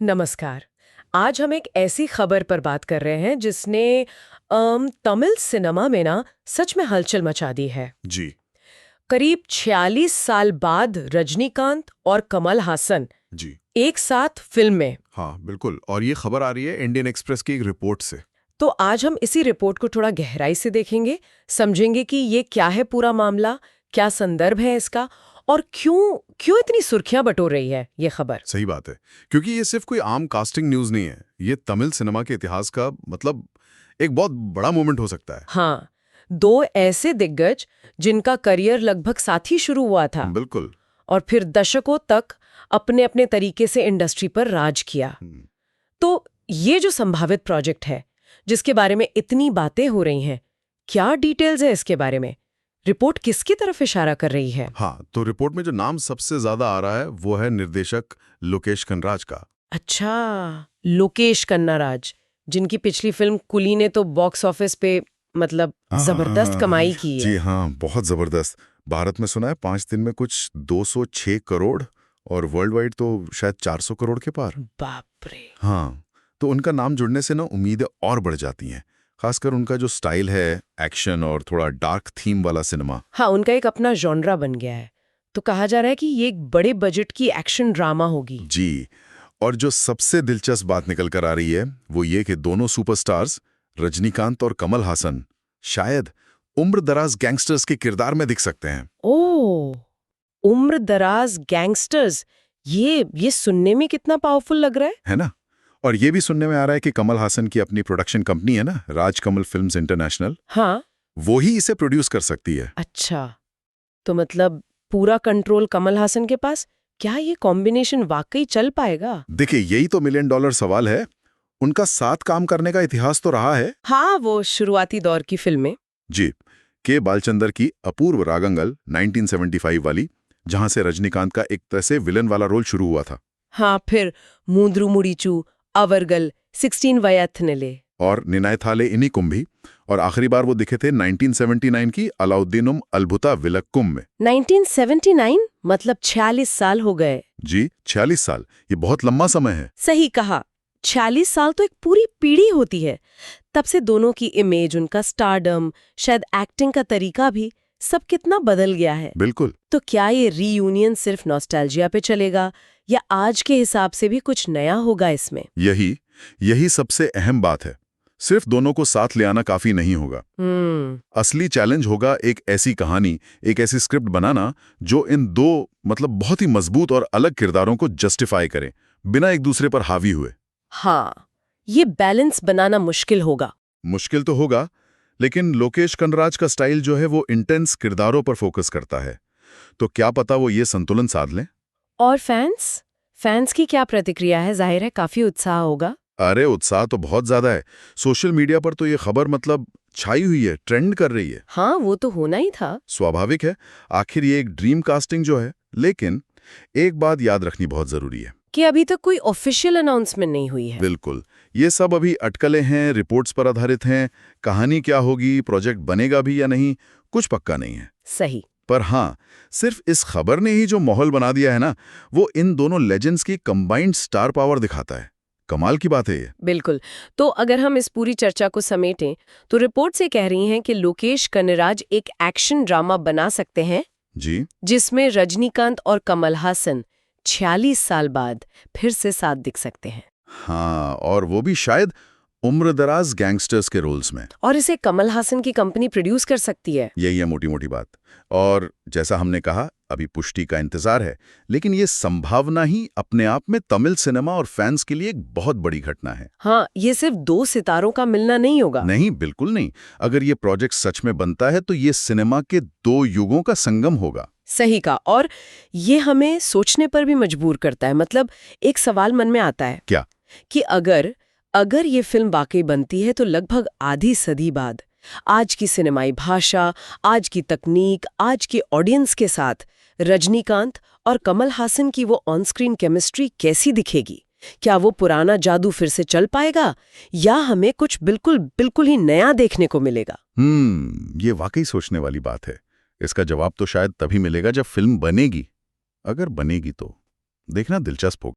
नमस्कार। आज हम एक ऐसी खबर पर बात कर रहे हैं जिसने तमिल सिनेमा में ना सच में हलचल मचा दी है। जी। करीब 46 साल बाद रजनीकांत और कमल हासन जी। एक साथ फिल्म में। हाँ, बिल्कुल। और ये खबर आ रही है इंडियन एक्सप्रेस की एक रिपोर्ट से। तो आज हम इसी रिपोर्ट को थोड़ा गहराई से देखेंगे, समझेंगे कि ये क्या है पूरा मामला, क्या संदर्भ है इसका और क्यों क्यों इतनी सुर्खियां बटोर रही है ये खबर। सही बात है, क्योंकि ये सिर्फ कोई आम कास्टिंग न्यूज़ नहीं है। ये तमिल सिनेमा के इतिहास का एक बहुत बड़ा मोमेंट हो सकता है। हाँ, दो ऐसे दिग्गज जिनका करियर लगभग साथ ही शुरू हुआ था बिल्कुल। और फिर दशकों तक अपने अपने तरीके से इंडस्ट्री पर राज किया। तो ये जो संभावित प्रोजेक्ट है जिसके बारे में इतनी बातें हो रही हैं, क्या डिटेल्स है इसके बारे में? रिपोर्ट किसकी तरफ इशारा कर रही है? हाँ, तो रिपोर्ट में जो नाम सबसे ज्यादा आ रहा है वो है निर्देशक लोकेश कनराज का। अच्छा, लोकेश कन्नाराज, जिनकी पिछली फिल्म कुली ने तो बॉक्स ऑफिस पे जबरदस्त कमाई की जी है। हाँ, बहुत जबरदस्त। भारत में सुना है 5 दिन में कुछ 206 करोड़ और वर्ल्ड वाइड तो शायद 400 करोड़ के पार। बाप रे। हाँ, तो उनका नाम जुड़ने से ना उम्मीदें और बढ़ जाती हैं। खासकर उनका जो स्टाइल है, एक्शन और थोड़ा डार्क थीम वाला सिनेमा। हाँ, उनका एक अपना जॉनरा बन गया है। तो कहा जा रहा है कि ये एक बड़े बजट की एक्शन ड्रामा होगी। जी। और जो सबसे दिलचस्प बात निकल कर आ रही है वो ये कि दोनों सुपरस्टार्स रजनीकांत और कमल हासन शायद उम्र-दराज गैंगस्टर्स के किरदार में दिख सकते हैं। ओह, उम्र दराज गैंगस्टर्स, ये सुनने में कितना पावरफुल लग रहा है। है ना? और ये भी सुनने में आ रहा है कि कमल हासन की अपनी प्रोडक्शन कंपनी है ना, राजकमल फिल्म्स इंटरनेशनल, हाँ। वो ही इसे प्रोड्यूस कर सकती है। अच्छा, तो मतलब पूरा कंट्रोल कमल हासन के पास। क्या ये कॉम्बिनेशन वाकई चल पाएगा? देखिए, यही तो मिलियन डॉलर सवाल है। उनका साथ काम करने का इतिहास तो रहा है। हाँ, वो शुरुआती दौर की फिल्में। जी। के बालचंदर की अपूर्व रागंगल 1975 वाली, जहां से रजनीकांत का एक तरह से विलन वाला रोल शुरू हुआ था। हाँ, फिर मूंद्रू मुड़ीचू, अवरगल, 16 वयत्थनेले। और निनायथाले इनी कुंभी। और आखिरी बार वो दिखे थे 1979 की अलाउद्दीनुम अलभुता विलक्कुम में। 1979 मतलब 46 साल हो गए। जी, 46 साल, ये बहुत लंबा समय है। सही कहा, 46 साल तो एक पूरी पीढ़ी होती है। तब से दोनों की इमेज, उनका स्टारडम, शायद एक्टिंग का तरीका भी सब कितना बदल गया है। बिल्कुल। तो क्या ये रीयूनियन सिर्फ नॉस्टैल्जिया पे चलेगा या आज के हिसाब से भी कुछ नया होगा इसमें? यही सबसे अहम बात है। सिर्फ दोनों को साथ ले आना काफी नहीं होगा। असली चैलेंज होगा एक ऐसी कहानी, एक ऐसी स्क्रिप्ट बनाना जो इन दो बहुत ही मजबूत और अलग किरदारों को जस्टिफाई करे, बिना एक दूसरे पर हावी हुए। हाँ, ये बैलेंस बनाना मुश्किल होगा। मुश्किल तो होगा, लेकिन लोकेश कनराज का स्टाइल जो है वो इंटेंस किरदारों पर फोकस करता है, तो क्या पता वो ये संतुलन साध लें। और फैंस की क्या प्रतिक्रिया है? जाहिर है काफी उत्साह होगा। अरे, उत्साह तो बहुत ज्यादा है। सोशल मीडिया पर तो ये खबर छाई हुई है, ट्रेंड कर रही है। हाँ, वो तो होना ही था। स्वाभाविक है, आखिर ये एक ड्रीम कास्टिंग जो है। लेकिन एक बात याद रखनी बहुत जरूरी है कि अभी तक कोई ऑफिशियल अनाउंसमेंट नहीं हुई है। बिल्कुल। ये सब अभी अटकलें हैं, रिपोर्ट्स पर आधारित हैं। कहानी क्या होगी, प्रोजेक्ट बनेगा भी या नहीं, कुछ पक्का नहीं है। सही। पर हाँ, सिर्फ इस खबर ने ही जो माहौल बना दिया है ना, वो इन दोनों लेजेंड्स की कंबाइंड स्टार पावर दिखाता है। कमाल की बात है ये। बिल्कुल। तो अगर हम इस पूरी चर्चा को समेटें तो रिपोर्ट से कह रही हैं कि लोकेश कनराज एक एक्शन ड्रामा बना सकते हैं जी। जिसमें रजनीकांत और कमल हासन 46 साल बाद फिर से साथ दिख सकते हैं। हाँ, और वो भी शायद उम्रदराज गैंगस्टर्स के रोल्स में। और इसे कमल हासन की कंपनी प्रोड्यूस कर सकती है। यही है मोटी मोटी बात। और जैसा हमने कहा, अभी पुष्टि का इंतजार है, लेकिन ये संभावना ही अपने आप में तमिल सिनेमा और फैंस के लिए एक बहुत बड़ी घटना है। हाँ, ये सिर्फ दो सितारों का मिलना नहीं होगा। नहीं, बिल्कुल नहीं। अगर ये प्रोजेक्ट सच में बनता है तो ये सिनेमा के दो युगों का संगम होगा। सही कहा। और ये हमें सोचने पर भी मजबूर करता है। मतलब एक सवाल मन में आता है। क्या? कि अगर ये फिल्म वाकई बनती है तो लगभग आधी सदी बाद आज की सिनेमाई भाषा, आज की तकनीक, आज की ऑडियंस के साथ रजनीकांत और कमल हासन की वो ऑन स्क्रीन केमिस्ट्री कैसी दिखेगी? क्या वो पुराना जादू फिर से चल पाएगा या हमें कुछ बिल्कुल ही नया देखने को मिलेगा? ये वाकई सोचने वाली बात है। इसका जवाब तो शायद तभी मिलेगा जब फिल्म बनेगी। अगर बनेगी तो देखना दिलचस्प होगा।